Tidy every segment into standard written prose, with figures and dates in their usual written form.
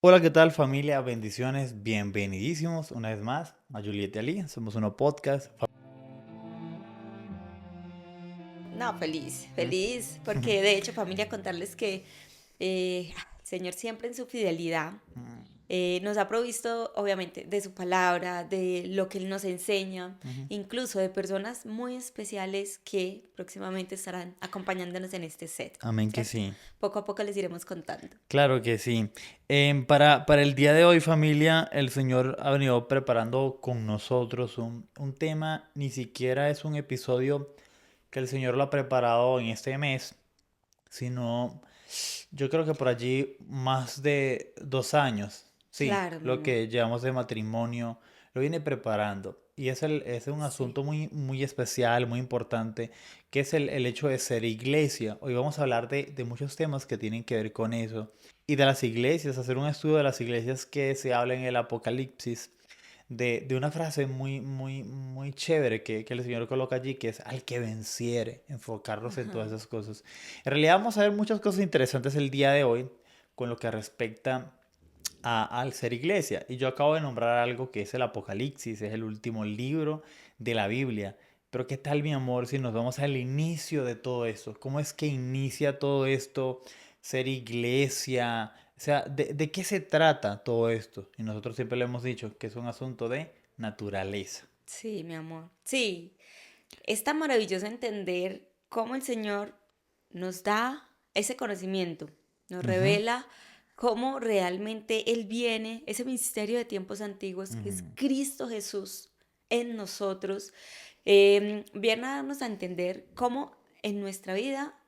Hola, ¿qué tal familia? Bendiciones, bienvenidísimos una vez más a Juliet y Ali. Somos uno podcast. No, feliz, Mm. feliz, porque de hecho, familia, contarles que el Señor siempre en su fidelidad nos ha provisto, obviamente, de su palabra, de lo que Él nos enseña, Ujú. incluso de personas muy especiales que próximamente estarán acompañándonos en este set, Amén que ¿cierto? sí. Poco a poco les iremos contando. Claro que sí. Para el día de hoy, familia, el Señor ha venido preparando con nosotros un tema, ni siquiera es un episodio que el Señor lo ha preparado en este mes, sino yo creo que por allí más de 2 años, sí, Claro, mi lo amor. que llevamos de matrimonio, lo viene preparando. Y es un Sí. asunto muy especial, muy importante, que es el hecho de ser iglesia. Hoy vamos a hablar de muchos temas que tienen que ver con eso. Y de las iglesias, hacer un estudio de las iglesias que se habla en el Apocalipsis, de una frase muy chévere que el Señor coloca allí, que es al que venciere, enfocarnos en todas Ajá. esas cosas. En realidad vamos a ver muchas cosas interesantes el día de hoy con lo que respecta al ser iglesia. Y yo acabo de nombrar algo que es el Apocalipsis, es el último libro de la Biblia. Pero ¿qué tal, mi amor, si nos vamos al inicio de todo eso? ¿Cómo es que inicia todo esto? Ser iglesia. O sea, ¿de qué se trata todo esto? Y nosotros siempre le hemos dicho que es un asunto de naturaleza. Sí, mi amor. Sí, es tan maravilloso entender cómo el Señor nos da ese conocimiento, nos Ujú, revela cómo realmente Él viene, ese misterio de tiempos antiguos que es ujú, Cristo Jesús en nosotros, viene a darnos a entender cómo en nuestra vida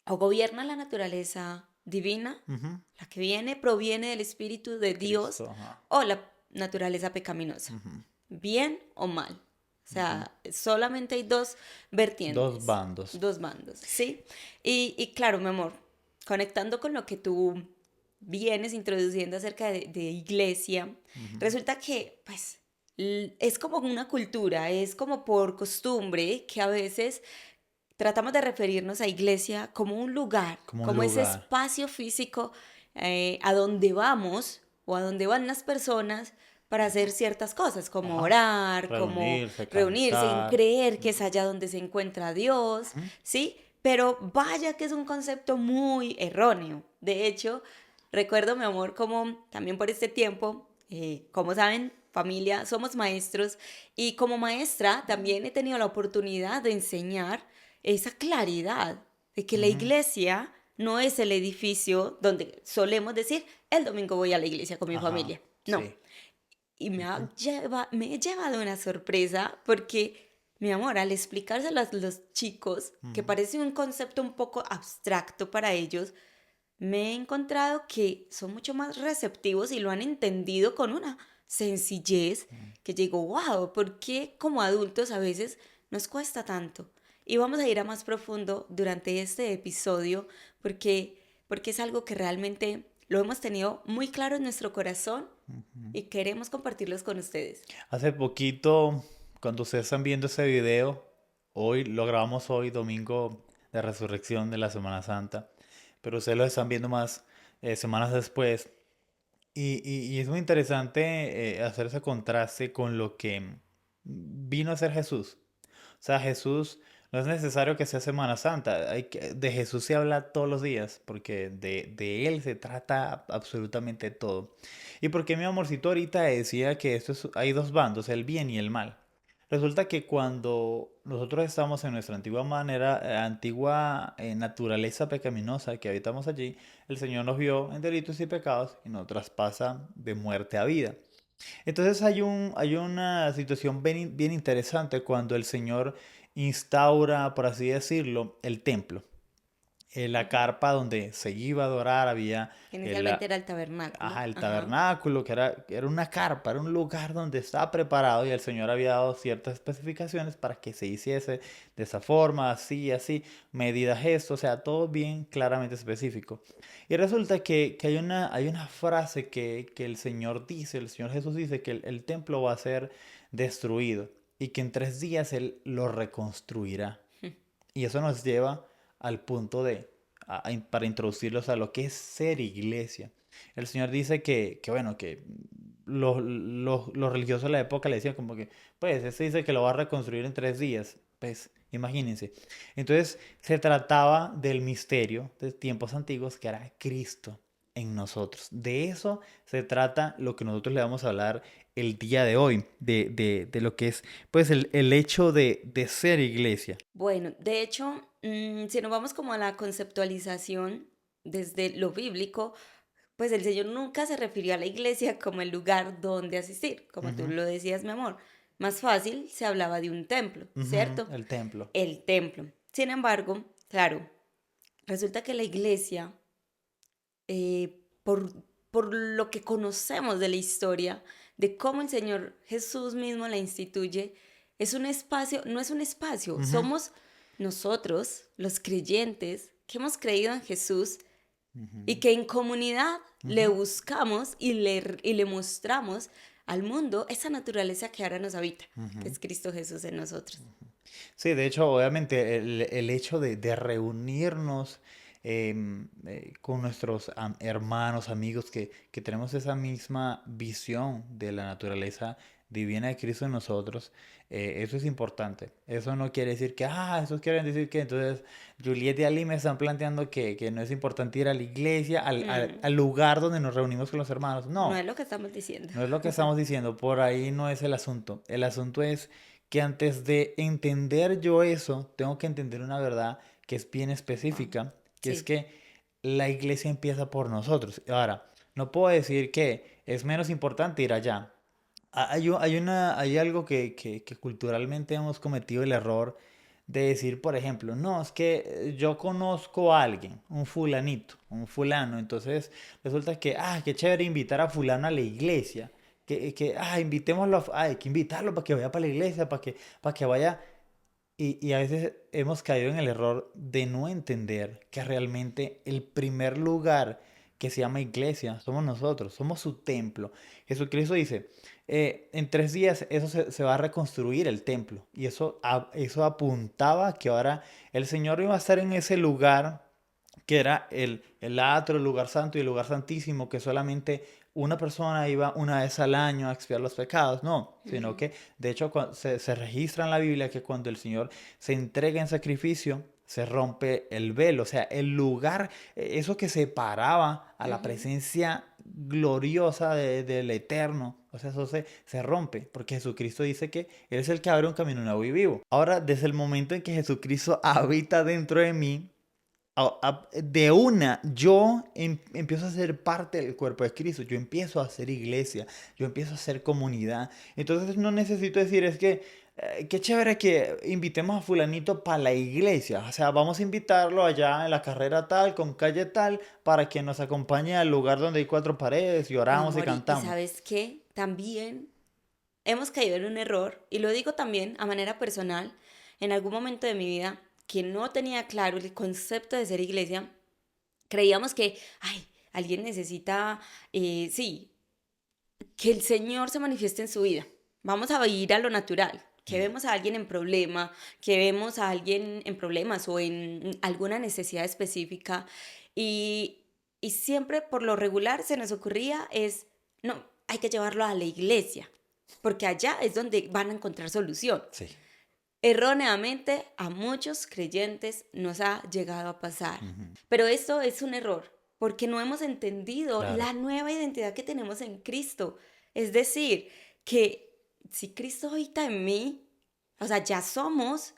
o gobierna la naturaleza divina, ujú. la que viene, proviene del Espíritu de Dios, Cristo, ajá. o la naturaleza pecaminosa, Ujú, bien o mal. O ujú. sea, solamente hay dos Dos vertientes, bandos. dos bandos, ¿sí? Y claro, mi amor, conectando con lo que tú vienes introduciendo acerca de iglesia, Ujú, resulta que, pues, es como una cultura, es como por costumbre que a veces tratamos de referirnos a iglesia como un lugar, como un como ese lugar. espacio físico a donde vamos o a donde van las personas para hacer ciertas cosas, como Ajá. orar, como Reunirse, reunirse, en cantar. creer que es allá donde se encuentra Dios, Ujú. ¿sí? Pero vaya que es un concepto muy erróneo. De hecho, recuerdo, mi amor, como también por este tiempo, como saben, familia, somos maestros y como maestra también he tenido la oportunidad de enseñar esa claridad de que la Ujú. iglesia no es el edificio donde solemos decir, el domingo voy a la iglesia con mi Ajá. familia. No. Sí. Y Ujú, me he llevado una sorpresa porque, mi amor, al explicárselo a los chicos, que ujú, parece un concepto un poco abstracto para ellos, me he encontrado que son mucho más receptivos y lo han entendido con una sencillez ujú. que digo, wow, ¿por qué como adultos a veces nos cuesta tanto? Y vamos a ir a más profundo durante este episodio porque es algo que realmente lo hemos tenido muy claro en nuestro corazón y queremos compartirlos con ustedes. Hace poquito, cuando ustedes están viendo ese video, hoy lo grabamos hoy, domingo de resurrección de la Semana Santa, pero ustedes lo están viendo más semanas después. Y es muy interesante hacer ese contraste con lo que vino a ser Jesús. O sea, Jesús no es necesario que sea Semana Santa. De Jesús se habla todos los días, porque de Él se trata absolutamente todo. ¿Y por qué mi amorcito ahorita decía que hay dos bandos, el bien y el mal? Resulta que cuando nosotros estamos en nuestra antigua manera, antigua naturaleza pecaminosa que habitamos allí, el Señor nos vio en delitos y pecados y nos traspasa de muerte a vida. Entonces hay una situación bien interesante cuando el Señor instaura, por así decirlo, el templo. La Ujú. carpa donde se iba a adorar había el, Inicialmente era el tabernáculo. ajá, el Ajá. tabernáculo, que era una carpa, era un lugar donde estaba preparado y el Señor había dado ciertas especificaciones para que se hiciese de esa forma, así, así, medidas, esto, o sea, todo bien claramente específico. Y resulta que hay una frase que el Señor dice, el Señor Jesús dice que el templo va a ser destruido y que en 3 días Él lo reconstruirá. Y eso nos lleva al punto para introducirlos a lo que es ser iglesia. El Señor dice que bueno, que los religiosos de la época le decían como que, pues, este dice que lo va a reconstruir en 3 días. Pues, imagínense. Entonces, se trataba del misterio de tiempos antiguos que era Cristo en nosotros. De eso se trata lo que nosotros le vamos a hablar el día de hoy, de lo que es, pues, el hecho de ser iglesia. Bueno, de hecho, si nos vamos como a la conceptualización desde lo bíblico, pues el Señor nunca se refirió a la iglesia como el lugar donde asistir, como tú Ujú, lo decías, mi amor. Más fácil se hablaba de un templo, ujú, ¿cierto? el templo. El templo. Sin embargo, claro, resulta que la iglesia, por lo que conocemos de la historia, de cómo el Señor Jesús mismo la instituye, es un espacio, no es un espacio, Ujú, somos nosotros, los creyentes, que hemos creído en Jesús y ujú, que en comunidad le ujú. buscamos y le mostramos al mundo esa naturaleza que ahora nos habita, que Ujú. es Cristo Jesús en nosotros. Sí, de hecho, obviamente, el hecho de reunirnos con nuestros hermanos, amigos, que tenemos esa misma visión de la naturaleza divina de Cristo en nosotros, eso es importante. Eso no quiere decir que, eso quieren decir que entonces Juliet y Ali me están planteando que no es importante ir a la iglesia, Mm, al lugar donde nos reunimos con los hermanos. no No. es lo que estamos diciendo. No es lo que estamos diciendo, por ahí no es el asunto. El asunto es que antes de entender yo eso, tengo que entender una verdad que es bien específica, que es Sí. que la iglesia empieza por nosotros. Ahora, no puedo decir que es menos importante ir allá. Hay algo que culturalmente hemos cometido el error de decir, por ejemplo, no, es que yo conozco a alguien, un fulanito, un fulano, entonces resulta que, qué chévere invitar a fulano a la iglesia, invitémoslo, hay que invitarlo para que vaya para la iglesia, para que vaya, y a veces hemos caído en el error de no entender que realmente el primer lugar que se llama iglesia somos nosotros, somos su templo. Jesucristo dice, en 3 días eso se va a reconstruir el templo. Y eso apuntaba que ahora el Señor iba a estar en ese lugar que era el atrio, el lugar santo y el lugar santísimo, que solamente una persona iba una vez al año a expiar los pecados. No, sino Ujú, que de hecho se registra en la Biblia que cuando el Señor se entrega en sacrificio, se rompe el velo, o sea, el lugar, eso que separaba a la ujú. presencia gloriosa del Eterno, o sea, eso se rompe, porque Jesucristo dice que Él es el que abre un camino nuevo y vivo. Ahora, desde el momento en que Jesucristo habita dentro de mí, de una, yo empiezo a ser parte del cuerpo de Cristo, yo empiezo a ser iglesia, yo empiezo a ser comunidad. Entonces no necesito decir, es que, qué chévere que invitemos a fulanito para la iglesia. O sea, vamos a invitarlo allá en la carrera tal, con calle tal, para que nos acompañe al lugar donde hay 4 paredes y Mi oramos y amor, y cantamos. ¿sabes qué? También hemos caído en un error, y lo digo también a manera personal, en algún momento de mi vida que no tenía claro el concepto de ser iglesia, creíamos que, ay, alguien necesita, sí, que el Señor se manifieste en su vida. Vamos a ir a lo natural, que Mm, vemos a alguien en problema, que vemos a alguien en problemas o en alguna necesidad específica y, y siempre por lo regular se nos ocurría es, no, hay que llevarlo a la iglesia, porque allá es donde van a encontrar solución. sí. Erróneamente a muchos creyentes nos ha llegado a pasar. Ujú, Pero esto es un error, porque no hemos entendido claro. la nueva identidad que tenemos en Cristo. Es decir, que si Cristo habita en mí, o sea, Ya somos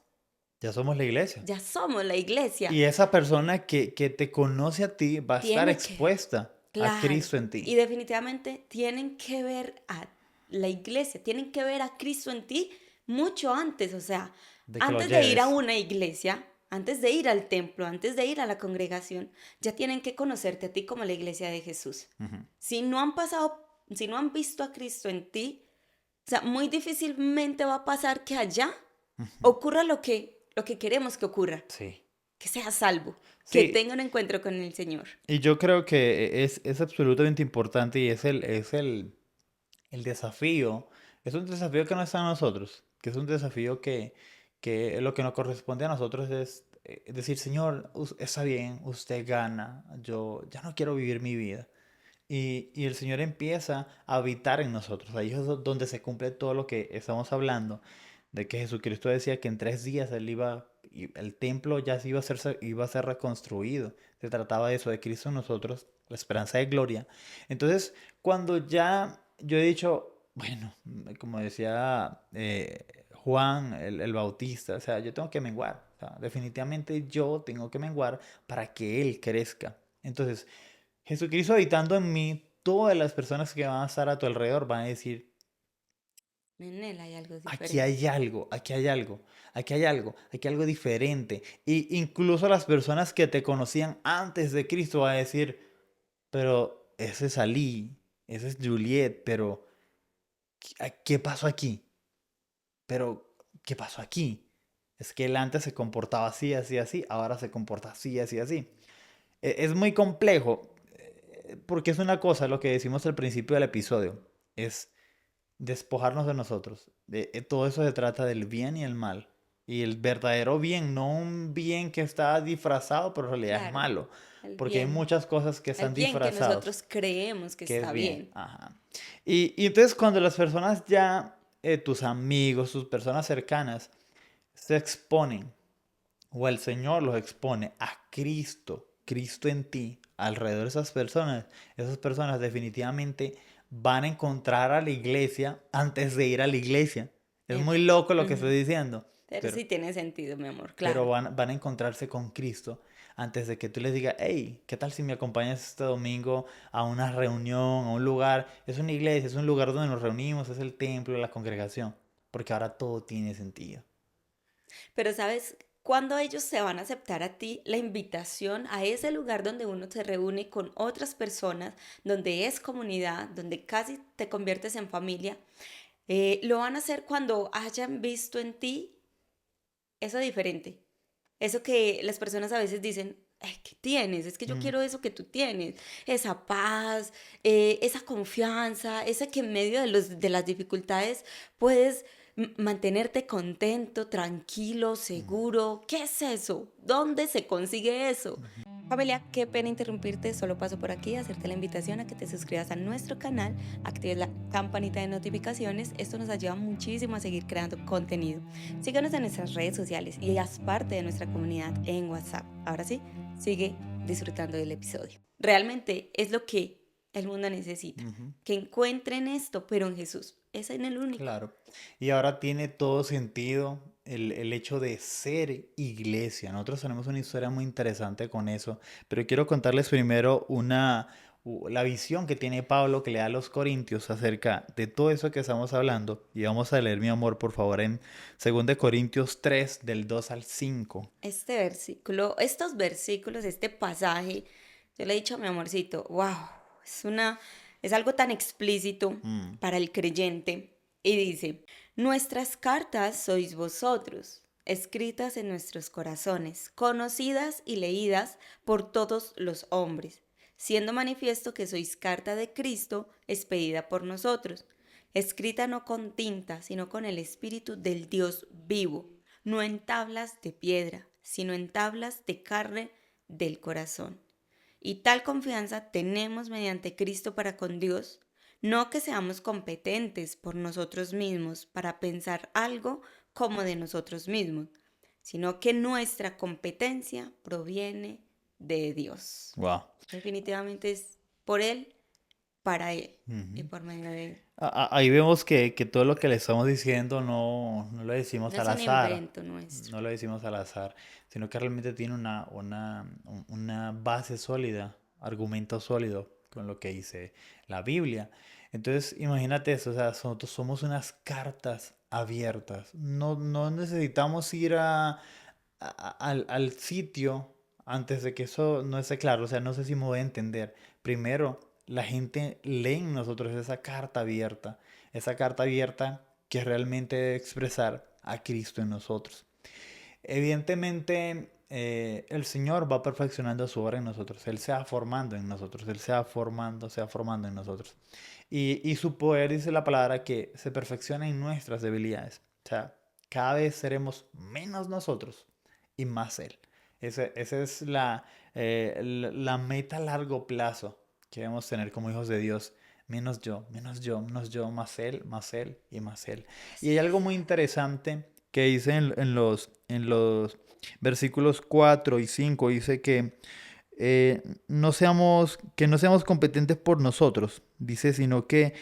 la iglesia. ya somos la iglesia. Y esa persona que te conoce a ti va a estar Tiene que, expuesta a claro, Cristo en y ti. definitivamente tienen que ver a la iglesia, tienen que ver a Cristo en ti mucho antes, o sea, De que lo antes de ir a lleves. una iglesia, antes de ir al templo, antes de ir a la congregación, ya tienen que conocerte a ti como la iglesia de Jesús. Ujú. Si no han pasado, si no han visto a Cristo en ti, o sea, muy difícilmente va a pasar que allá ocurra lo que queremos que ocurra, Sí. que sea salvo, que Sí, tenga un encuentro con el Señor. y yo creo que es absolutamente importante y el desafío. Es un desafío que no está en nosotros, que es un desafío que lo que nos corresponde a nosotros es decir, Señor, está bien, usted gana, yo ya no quiero vivir mi vida. y el Señor empieza a habitar en nosotros. Ahí es donde se cumple todo lo que estamos hablando, de que Jesucristo decía que en 3 días y el templo ya iba a ser reconstruido. Se trataba de eso, de Cristo en nosotros, la esperanza de gloria. Entonces, cuando ya yo he dicho, bueno, como decía Juan el Bautista, o sea, yo tengo que menguar. O sea, definitivamente yo tengo que menguar para que Él crezca. Entonces, Jesucristo habitando en mí, todas las personas que van a estar a tu alrededor van a decir, En él hay algo aquí diferente. hay algo, aquí hay algo, aquí hay algo, aquí hay algo diferente. Y incluso las personas que te conocían antes de Cristo van a decir, pero ese es Ali, ese es Juliet, pero ¿qué pasó aquí? Pero, ¿qué pasó aquí? Es que él antes se comportaba así, así, así, ahora se comporta así, así, así. Es muy complejo, porque es una cosa, lo que decimos al principio del episodio, es despojarnos de nosotros. Todo eso se trata del bien y el mal. Y el verdadero bien, no un bien que está disfrazado, pero en realidad es Claro, malo. el Porque hay bien. muchas cosas que El están bien que disfrazados, nosotros creemos que que es está bien. bien. Ajá. Y entonces cuando las personas ya, tus amigos, tus personas cercanas, se exponen o el Señor los expone a Cristo, Cristo en ti, alrededor de esas personas definitivamente van a encontrar a la iglesia antes de ir a la iglesia. Es muy Epa. loco lo que Ujú. estoy diciendo, Pero pero, sí tiene sentido, mi amor, pero claro. van a encontrarse con Cristo antes de que tú les digas, hey, ¿qué tal si me acompañas este domingo a una reunión, a un lugar? Es una iglesia, es un lugar donde nos reunimos, es el templo, la congregación, porque ahora todo tiene sentido. Pero sabes, cuando ellos se van a aceptar a ti la invitación a ese lugar donde uno se reúne con otras personas, donde es comunidad, donde casi te conviertes en familia, lo van a hacer cuando hayan visto en ti eso diferente. Eso que las personas a veces dicen, ay, ¿qué tienes? Es que yo Mm, quiero eso que tú tienes, esa paz, esa confianza, esa que en medio de, de las dificultades puedes mantenerte contento, tranquilo, mm, seguro. ¿Qué es eso? ¿Dónde se consigue eso? ujú. Familia, qué pena interrumpirte, solo paso por aquí a hacerte la invitación a que te suscribas a nuestro canal, actives la campanita de notificaciones, esto nos ayuda muchísimo a seguir creando contenido. Síguenos en nuestras redes sociales y haz parte de nuestra comunidad en WhatsApp. Ahora sí, sigue disfrutando del episodio. Realmente es lo que el mundo necesita, Ujú. que encuentren esto, pero en Jesús, es en el único. Claro. Y ahora tiene todo sentido el hecho de ser iglesia. Nosotros tenemos una historia muy interesante con eso, pero quiero contarles primero la visión que tiene Pablo que le da a los corintios acerca de todo eso que estamos hablando. Y vamos a leer, mi amor, por favor, en 2 Corintios 3 del 2 al 5. Este versículo, estos versículos, este pasaje, yo le he dicho a mi amorcito, wow, es algo tan explícito Mm, para el creyente. Y dice, nuestras cartas sois vosotros, escritas en nuestros corazones, conocidas y leídas por todos los hombres, siendo manifiesto que sois carta de Cristo, expedida por nosotros, escrita no con tinta, sino con el Espíritu del Dios vivo, no en tablas de piedra, sino en tablas de carne del corazón. Y tal confianza tenemos mediante Cristo para con Dios, no que seamos competentes por nosotros mismos para pensar algo como de nosotros mismos, sino que nuestra competencia proviene de Dios. wow. Definitivamente es por Él, para Él y Ujú. por medio de Él. Ahí vemos que todo lo que le estamos diciendo no lo decimos No al es un azar, invento nuestro. no lo decimos al azar, sino que realmente tiene una base sólida, argumento sólido con lo que dice la Biblia. Entonces, imagínate eso, o sea, nosotros somos unas cartas abiertas. No necesitamos ir al sitio antes de que eso no esté claro. O sea, no sé si me voy a entender. Primero, la gente lee en nosotros esa carta abierta que realmente debe expresar a Cristo en nosotros. Evidentemente, el Señor va perfeccionando su obra en nosotros. Él se va formando en nosotros. Él se va formando en nosotros. Y su poder, dice la palabra, que se perfecciona en nuestras debilidades. O sea, cada vez seremos menos nosotros y más Él. Esa es la meta a largo plazo. que debemos tener como hijos de Dios. Menos yo, menos yo, menos yo, más él y más él. Y Así hay algo es. muy interesante que dice en los versículos 4 y 5 dice que no seamos competentes por nosotros, dice, sino que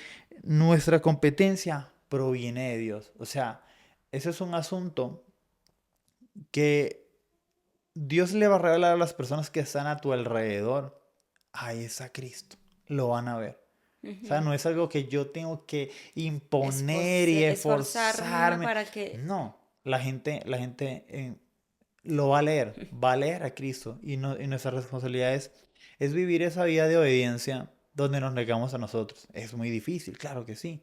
nuestra competencia proviene de Dios. O sea, ese es un asunto que Dios le va a revelar a las personas que están a tu alrededor. Ahí está Cristo. Lo van a ver. O sea, Ujú. no es algo que yo tengo que imponer y Esforzarme esforzarme. para que... No, la gente lo va a leer a Cristo. Y, no, y nuestra responsabilidad es vivir esa vida de obediencia donde nos negamos a nosotros. Es muy difícil, claro que sí.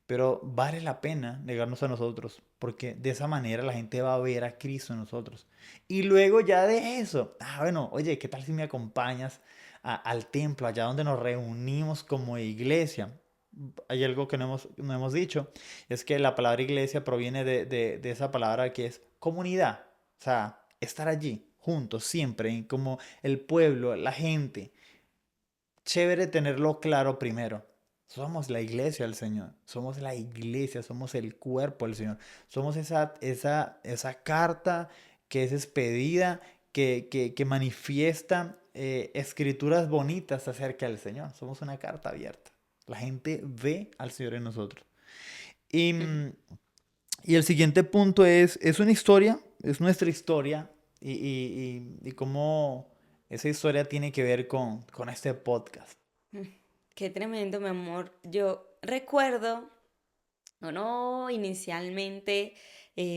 Pero vale la pena negarnos a nosotros, porque de esa manera la gente va a ver a Cristo en nosotros. Y luego ya de eso, bueno, oye, ¿qué tal si me acompañas al templo, allá donde nos reunimos como iglesia? Hay algo que no hemos dicho, es que la palabra iglesia proviene de esa palabra que es comunidad, o sea, estar allí, juntos, siempre, como el pueblo, la gente. Chévere tenerlo claro primero. Somos la iglesia del Señor. Somos la iglesia, somos el cuerpo del Señor. Somos esa carta que es expedida, que manifiesta escrituras bonitas acerca del Señor. Somos una carta abierta. La gente ve al Señor en nosotros. Y, Ujú. y el siguiente punto es una historia, es nuestra historia y cómo esa historia tiene que ver con este podcast. Mm, Qué tremendo, mi amor. Yo recuerdo, no, inicialmente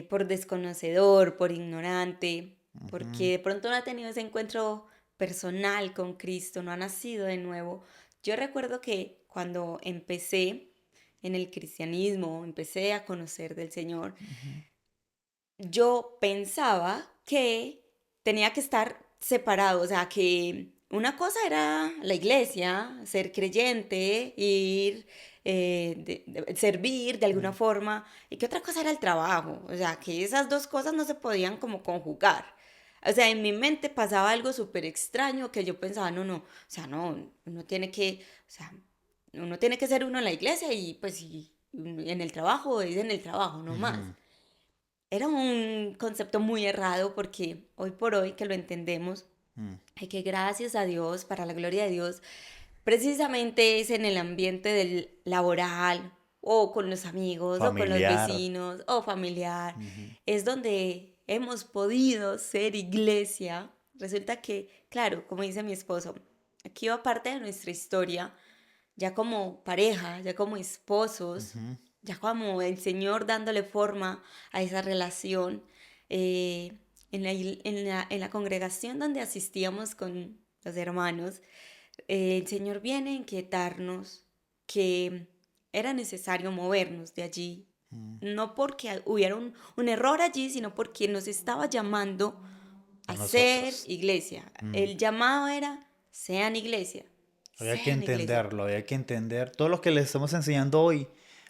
por desconocedor, por ignorante, Ujú, porque de pronto no ha tenido ese encuentro personal con Cristo, no ha nacido de nuevo. Yo recuerdo que cuando empecé en el cristianismo, empecé a conocer del Señor, ujú. yo pensaba que tenía que estar separado, o sea, que una cosa era la iglesia, ser creyente, ir, servir de alguna Mm, forma, y que otra cosa era el trabajo, o sea, que esas dos cosas no se podían como conjugar. O sea, en mi mente pasaba algo súper extraño que yo pensaba, no, o sea, no, uno tiene que, o sea, uno tiene que ser uno en la iglesia y pues y en el trabajo es en el trabajo, no más. ujú, Era un concepto muy errado porque hoy por hoy que lo entendemos, mm. hay que gracias a Dios, para la gloria de Dios, precisamente es en el ambiente del laboral o con los amigos o con los Familiar. vecinos o familiar, Ujú, es donde hemos podido ser iglesia. Resulta que, claro, como dice mi esposo, aquí va parte de nuestra historia ya como pareja, ya como esposos, ujú, ya como el Señor dándole forma a esa relación. eh, en la congregación donde asistíamos con los hermanos, el Señor viene a inquietarnos que era necesario movernos de allí, mm. no porque hubiera un error allí, sino porque nos estaba llamando A a ser nosotros. iglesia. Mm. El llamado era, sean iglesia, Había que sean iglesia. entenderlo, había que entender. Todo lo que les estamos enseñando hoy,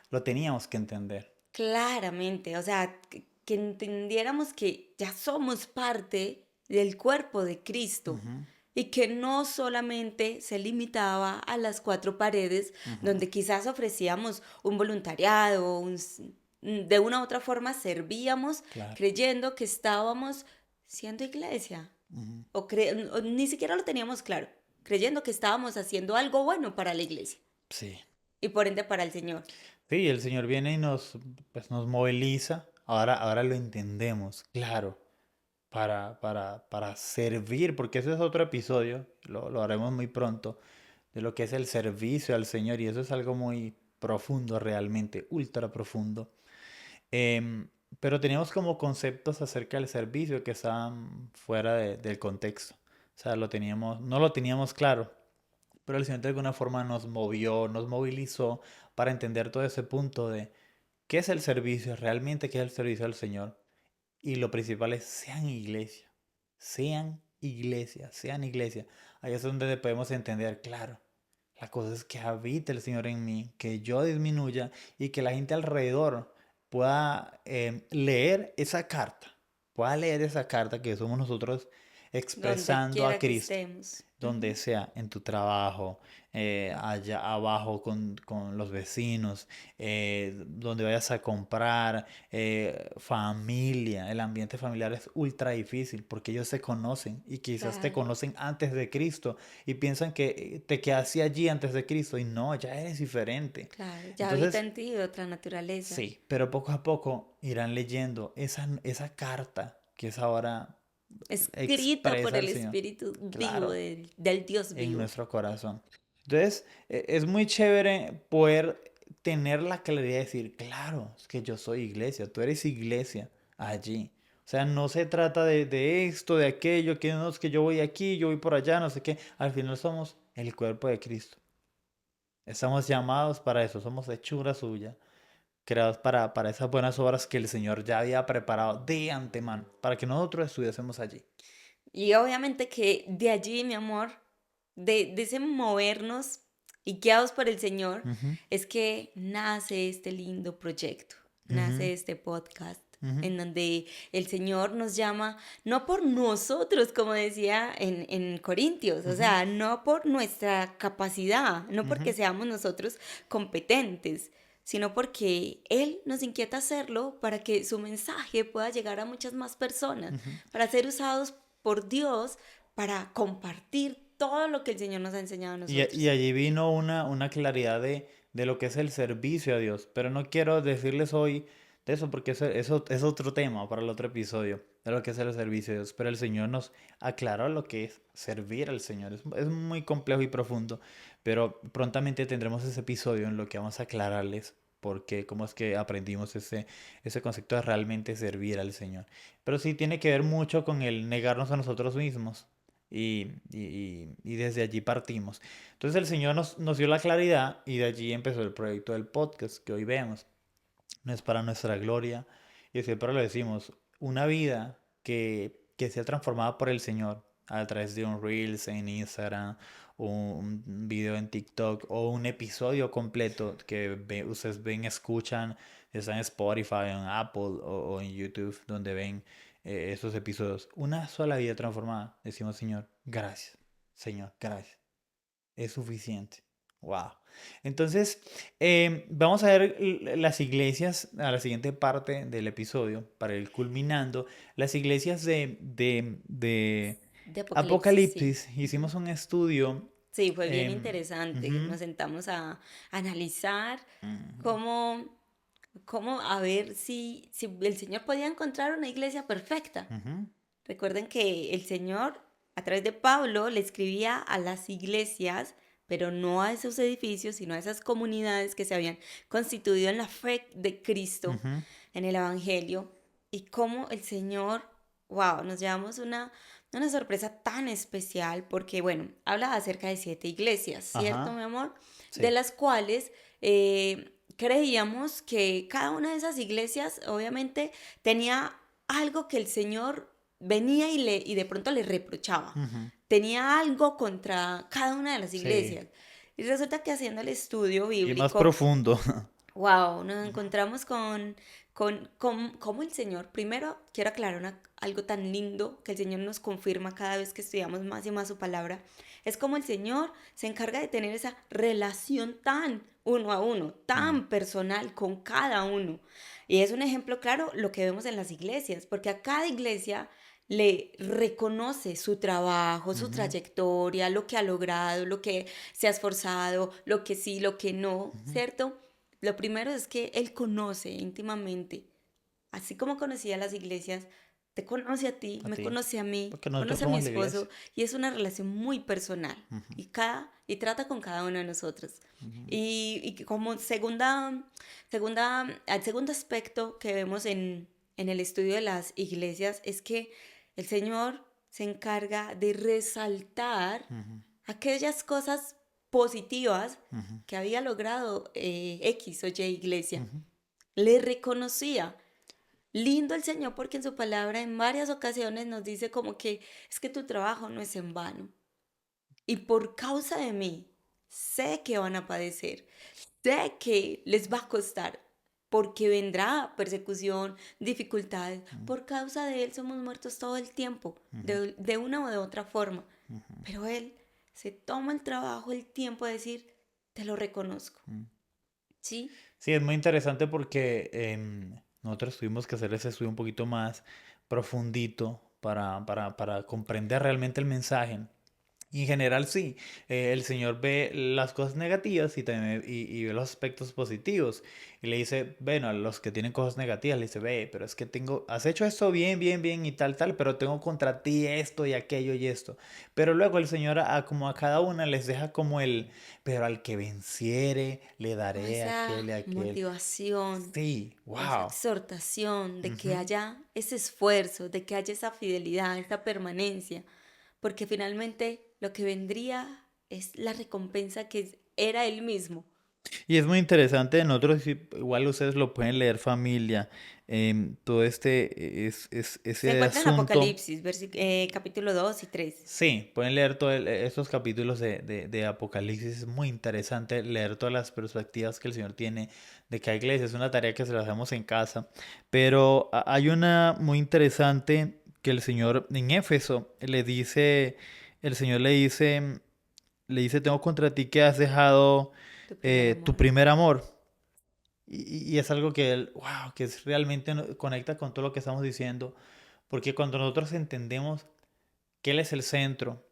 lo teníamos que entender. Claramente, o sea, que entendiéramos que ya somos parte del cuerpo de Cristo Ujú, y que no solamente se limitaba a las cuatro paredes ujú, donde quizás ofrecíamos un voluntariado, de una u otra forma servíamos claro. creyendo que estábamos siendo iglesia Ujú, o ni siquiera lo teníamos claro, creyendo que estábamos haciendo algo bueno para la iglesia sí. y por ende para el Señor. Sí, el Señor viene y nos moviliza. Ahora lo entendemos, claro. Para servir, porque ese es otro episodio, lo haremos muy pronto, de lo que es el servicio al Señor, y eso es algo muy profundo realmente, ultra profundo. Em, pero teníamos como conceptos acerca del servicio que estaban fuera del contexto. O sea, no lo teníamos claro, pero el Señor de alguna forma nos movió, nos movilizó para entender todo ese punto de qué es el servicio, realmente qué es el servicio al Señor. Y lo principal es, sean iglesia, sean iglesia, sean iglesia. Ahí es donde podemos entender, claro, la cosa es que habite el Señor en mí, que yo disminuya y que la gente alrededor pueda leer esa carta que somos nosotros Donde expresando a quiera que Cristo estemos. donde sea, en tu trabajo, allá abajo con los vecinos, donde vayas a comprar, familia. El ambiente familiar es ultra difícil porque ellos se conocen y quizás te Claro, conocen antes de Cristo y piensan que te quedaste allí antes de Cristo y no, ya eres diferente. claro. Ya habita Entonces, en ti otra naturaleza. sí, pero poco a poco irán leyendo esa carta que es ahora Escrita por expresa el el Señor. Espíritu vivo Claro, del Dios en vivo. nuestro corazón. Entonces, es muy chévere poder tener la claridad de decir, claro, es que yo soy iglesia, tú eres iglesia allí. O sea, no se trata de esto, de aquello, que no es que yo voy aquí, yo voy por allá, no sé qué. Al final somos el cuerpo de Cristo. Estamos llamados para eso, somos hechura suya, creados para esas buenas obras que el Señor ya había preparado de antemano, para que nosotros estuviésemos allí. Y obviamente que de allí, mi amor, de ese movernos y guiados por el Señor, Ujú, es que nace este lindo proyecto, ujú, nace este podcast, ujú, en donde el Señor nos llama, no por nosotros, como decía en Corintios, o ujú, sea, no por nuestra capacidad, no porque ujú, seamos nosotros competentes, sino porque Él nos inquieta hacerlo para que su mensaje pueda llegar a muchas más personas, ujú. para ser usados por Dios para compartir todo lo que el Señor nos ha enseñado a Y nosotros. allí vino una claridad de lo que es el servicio a Dios. Pero no quiero decirles hoy de eso porque eso es otro tema para el otro episodio, de lo que es el servicio a Dios. Pero el Señor nos aclaró lo que es servir al Señor. Es muy complejo y profundo, pero prontamente tendremos ese episodio en lo que vamos a aclararles por qué, cómo es que aprendimos ese concepto de realmente servir al Señor. Pero sí tiene que ver mucho con el negarnos a nosotros mismos. Y desde allí partimos. Entonces el Señor nos dio la claridad y de allí empezó el proyecto del podcast que hoy vemos. No es para nuestra gloria y siempre lo decimos, una vida que sea transformada por el Señor a través de un Reels en Instagram, un video en TikTok o un episodio completo que ustedes ven, escuchan, está en Spotify, en Apple o en YouTube, donde ven esos episodios. Una sola vida transformada. Decimos, Señor, gracias. Señor, gracias. Es suficiente. Wow. Entonces, vamos a ver las iglesias, a la siguiente parte del episodio, para ir culminando. Las iglesias de De Apocalipsis, sí. Apocalipsis. Hicimos un estudio. Sí, fue bien interesante. Ujú, Nos sentamos a analizar ujú, cómo, cómo a ver si el Señor podía encontrar una iglesia perfecta. ujú, Recuerden que el Señor, a través de Pablo, le escribía a las iglesias, pero no a esos edificios, sino a esas comunidades que se habían constituido en la fe de Cristo, ujú. en el Evangelio, y cómo el Señor, wow, nos llevamos una sorpresa tan especial, porque, bueno, habla acerca de 7 iglesias, ¿cierto, mi Ajá. amor? De Sí. las cuales creíamos que cada una de esas iglesias, obviamente, tenía algo que el Señor venía y de pronto le reprochaba. Ujú. Tenía algo contra cada una de las Sí. iglesias. Y resulta que haciendo el estudio Y más bíblico, profundo. wow, nos encontramos con cómo el Señor, primero quiero aclarar algo tan lindo que el Señor nos confirma cada vez que estudiamos más y más su palabra, es como el Señor se encarga de tener esa relación tan uno a uno, Mm, tan personal con cada uno. Y es un ejemplo claro lo que vemos en las iglesias, porque a cada iglesia le reconoce su trabajo, su ujú, trayectoria, lo que ha logrado, lo que se ha esforzado, lo que sí, lo que no, ujú. ¿cierto? Lo primero es que Él conoce íntimamente, así como conocía a las iglesias, te conoce a ti, A me ti. conoce a mí, Porque nosotros conoce a mi somos la esposo iglesia. y es una relación muy personal Ujú, y trata con cada uno de nosotros. ujú, Y como el segundo aspecto que vemos en el estudio de las iglesias es que el Señor se encarga de resaltar ujú, aquellas cosas positivas ujú, que había logrado X o Y iglesia. ujú. Le reconocía. Lindo el Señor porque en su palabra en varias ocasiones nos dice como que es que tu trabajo no es en vano. Y por causa de mí, sé que van a padecer, sé que les va a costar, porque vendrá persecución, dificultades. Por causa de Él somos muertos todo el tiempo, de una o de otra forma. Pero Él se toma el trabajo, el tiempo de decir, te lo reconozco. ¿Sí? Sí, es muy interesante porque nosotros tuvimos que hacer ese estudio un poquito más profundito para comprender realmente el mensaje. Y en general sí, el Señor ve las cosas negativas y, también, y ve los aspectos positivos. Y le dice, bueno, a los que tienen cosas negativas, le dice, ve, pero es que tengo, has hecho esto bien, bien, bien y tal, tal, pero tengo contra ti esto y aquello y esto. Pero luego el Señor como a cada una les deja como pero al que venciere, le Como daré esa aquel y aquel. motivación, Sí, esa wow. exhortación de que Ujú. haya ese esfuerzo, de que haya esa fidelidad, esa permanencia, porque finalmente lo que vendría es la recompensa que era Él mismo. Y es muy interesante, nosotros igual ustedes lo pueden leer familia, todo Se ese encuentra en asunto. Apocalipsis, capítulo 2 y 3. Sí, pueden leer todos estos capítulos de Apocalipsis, es muy interesante leer todas las perspectivas que el Señor tiene de cada iglesia, es una tarea que se la hacemos en casa, pero hay una muy interesante que el Señor en Éfeso le dice, el Señor le dice, tengo contra ti que has dejado Tu primer tu amor. primer amor. Y es algo que él, wow, que realmente conecta con todo lo que estamos diciendo, porque cuando nosotros entendemos que Él es el centro,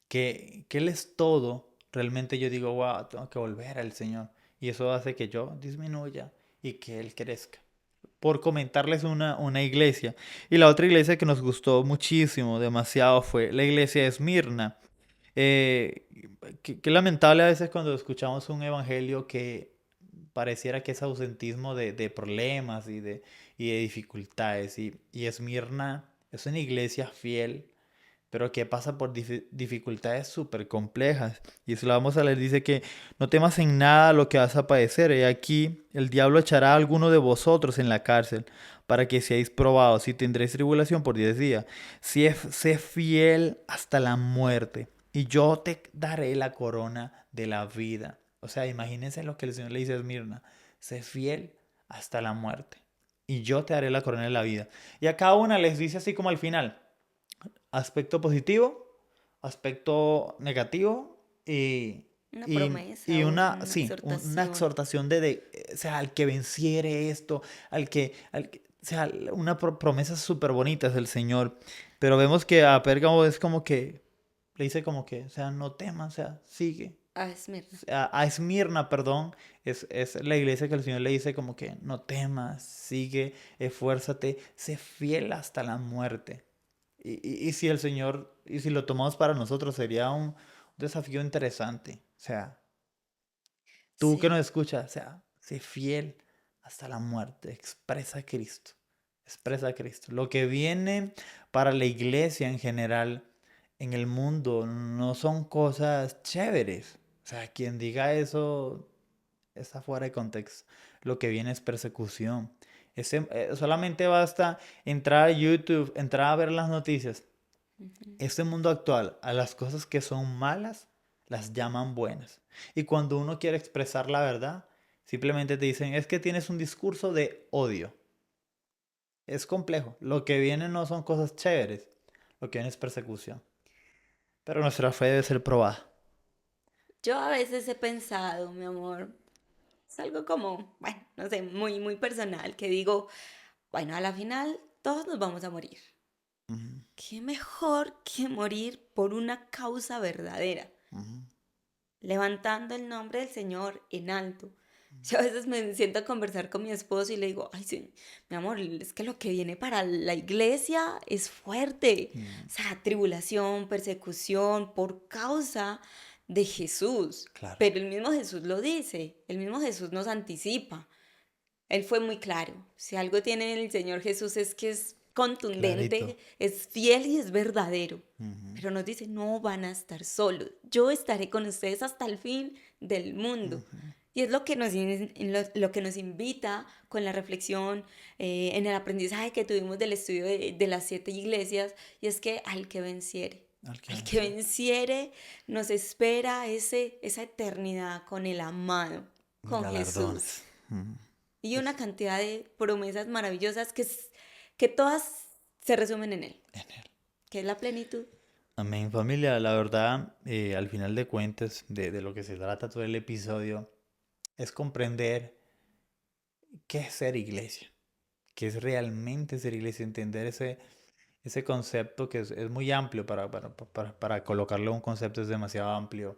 que Él es todo, realmente yo digo, wow, tengo que volver al Señor. Y eso hace que yo disminuya y que Él crezca. Por comentarles una iglesia. Y la otra iglesia que nos gustó muchísimo, demasiado, fue la iglesia de Esmirna. Eh, qué lamentable a veces cuando escuchamos un evangelio que pareciera que es ausentismo de problemas y de dificultades. Y Esmirna es una iglesia fiel, pero que pasa por dificultades súper complejas. Y eso lo vamos a leer, dice que no temas en nada lo que vas a padecer. Y aquí el diablo echará a alguno de vosotros en la cárcel para que seáis probados y tendréis tribulación por 10 días. Sé fiel hasta la muerte y yo te daré la corona de la vida. O sea, imagínense lo que el Señor le dice a Esmirna. Sé fiel hasta la muerte y yo te daré la corona de la vida. Y a cada una les dice así como al final aspecto positivo, aspecto negativo Una promesa, y una, una sí, una exhortación. exhortación o sea, al que venciere esto, o sea, una promesa súper bonita del Señor. Pero vemos que a Pérgamo es como que, le dice como que, o sea, no temas, o sea, sigue. Ah, Esmirna. A Esmirna, perdón, es la iglesia que el Señor le dice como que no temas, sigue, esfuérzate, sé fiel hasta la muerte. Y si el Señor, y si lo tomamos para nosotros, sería un desafío interesante. O sea, tú que nos Sí, escuchas, o sea, sé fiel hasta la muerte, expresa a Cristo, expresa a Cristo. Lo que viene para la iglesia en general en el mundo no son cosas chéveres. O sea, quien diga eso está fuera de contexto. Lo que viene es persecución. Solamente basta entrar a YouTube, entrar a ver las noticias. Este mundo actual, a las cosas que son malas, las llaman buenas. Y cuando uno quiere expresar la verdad, simplemente te dicen, es que tienes un discurso de odio. Es complejo. Lo que viene no son cosas chéveres. Lo que viene es persecución. Pero nuestra fe debe ser probada. yo a veces he pensado, mi amor, es algo como, bueno, no sé, muy, muy personal, que digo, bueno, a la final todos nos vamos a morir. Ujú, ¿Qué mejor que morir por una causa verdadera? ujú. Levantando el nombre del Señor en alto. Yo a veces me siento a conversar con mi esposo y le digo, ay, sí, mi amor, es que lo que viene para la iglesia es fuerte. Mm, O sea, tribulación, persecución por causa de Jesús. claro, Pero el mismo Jesús lo dice, el mismo Jesús nos anticipa. Él fue muy claro. Si algo tiene el Señor Jesús es que es clarito. contundente, es fiel y es verdadero. Ujú, Pero nos dice, no van a estar solos. Yo estaré con ustedes hasta el fin del mundo. ujú. Y es lo que lo que nos invita con la reflexión, en el aprendizaje que tuvimos del estudio de las 7 iglesias, y es que Al que al que venció. venciere, nos espera esa eternidad con el amado, con Jesús. Galardones. Ujú. y una cantidad de promesas maravillosas que todas se resumen en Él, En Él. que es la plenitud. Amén, familia. La verdad, al final de cuentas, de lo que se trata todo el episodio, es comprender qué es ser iglesia, qué es realmente ser iglesia, entender ese concepto que es muy amplio para colocarle un concepto es demasiado amplio,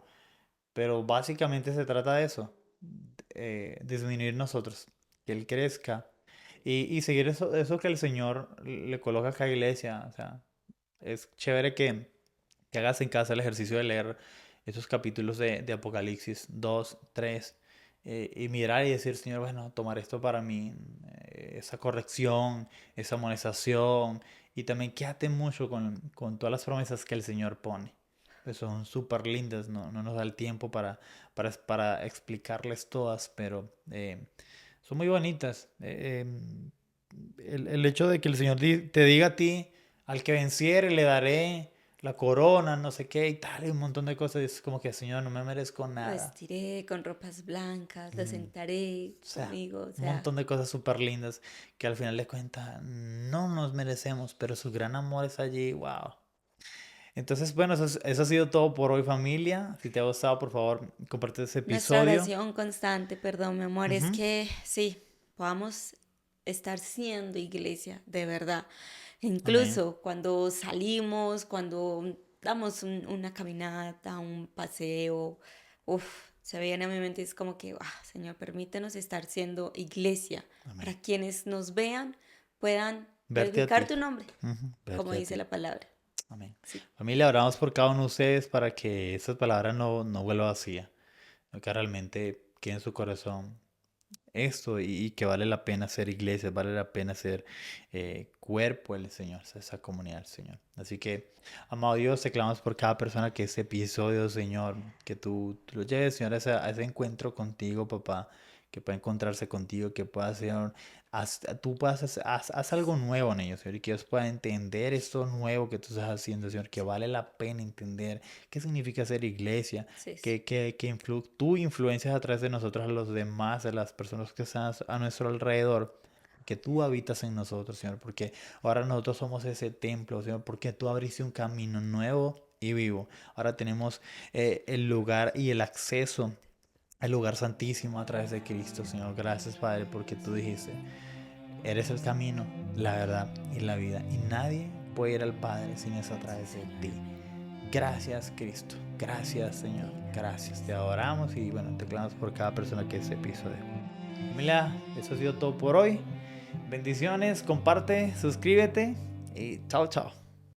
pero básicamente se trata de eso, disminuir nosotros, que Él crezca y seguir eso que el Señor le coloca a cada iglesia. O sea, es chévere que hagas en casa el ejercicio de leer esos capítulos de Apocalipsis 2 3 y mirar y decir, Señor, bueno, tomar esto para mí, esa corrección, esa amonestación, y también quédate mucho con todas las promesas que el Señor pone. Pues son súper lindas, no nos da el tiempo para explicarles todas, pero son muy bonitas. El hecho de que el Señor te diga a ti, al que venciere le daré la corona, no sé qué y tal, y un montón de cosas. Y es como que, Señor, no me merezco Lo nada. vestiré con ropas blancas, lo Mm, sentaré O sea, conmigo, o un sea, montón de cosas súper lindas que al final de cuentas no nos merecemos, pero su gran amor es allí, wow. Entonces, bueno, eso ha sido todo por hoy, familia. Si te ha gustado, por favor, comparte ese nuestra episodio. oración constante, perdón, mi amor, es Ujú. que sí, podamos estar siendo iglesia, de verdad. Amén. Incluso cuando salimos, cuando damos una caminata, un paseo, uff, se viene a mi mente, es como que, ah, Señor, permítenos estar siendo iglesia, para Amén. quienes nos vean puedan Verte a glorificar ti. tu nombre, Ujú. como Verte a dice ti. la palabra. Amén. Sí, Familia, oramos por cada uno de ustedes para que esas palabras no vuelvan vacía, que realmente quede en su corazón esto y que vale la pena ser iglesia, vale la pena ser cuerpo del Señor, esa comunidad del Señor. Así que, amado Dios, te clamamos por cada persona que este episodio, Señor, que tú lo lleves, Señor, a ese encuentro contigo, papá, que pueda encontrarse contigo, que pueda, Señor, tú puedas, haz algo nuevo en ellos, Señor, y que ellos puedan entender esto nuevo que tú estás haciendo, Señor, que vale la pena entender qué significa ser iglesia, sí, sí. que tú influencias a través de nosotros a los demás, a las personas que están a nuestro alrededor, que tú habitas en nosotros, Señor, porque ahora nosotros somos ese templo, Señor, porque tú abriste un camino nuevo y vivo. Ahora tenemos el lugar y el acceso al lugar santísimo a través de Cristo, Señor. Gracias, Padre, porque tú dijiste, eres el camino, la verdad y la vida, y nadie puede ir al Padre sin es a través de ti. Gracias, Cristo. Gracias, Señor. Gracias. Te adoramos y bueno, te clamamos por cada persona que este episodio. Familia, eso ha sido todo por hoy. Bendiciones, comparte, suscríbete y chao, chao.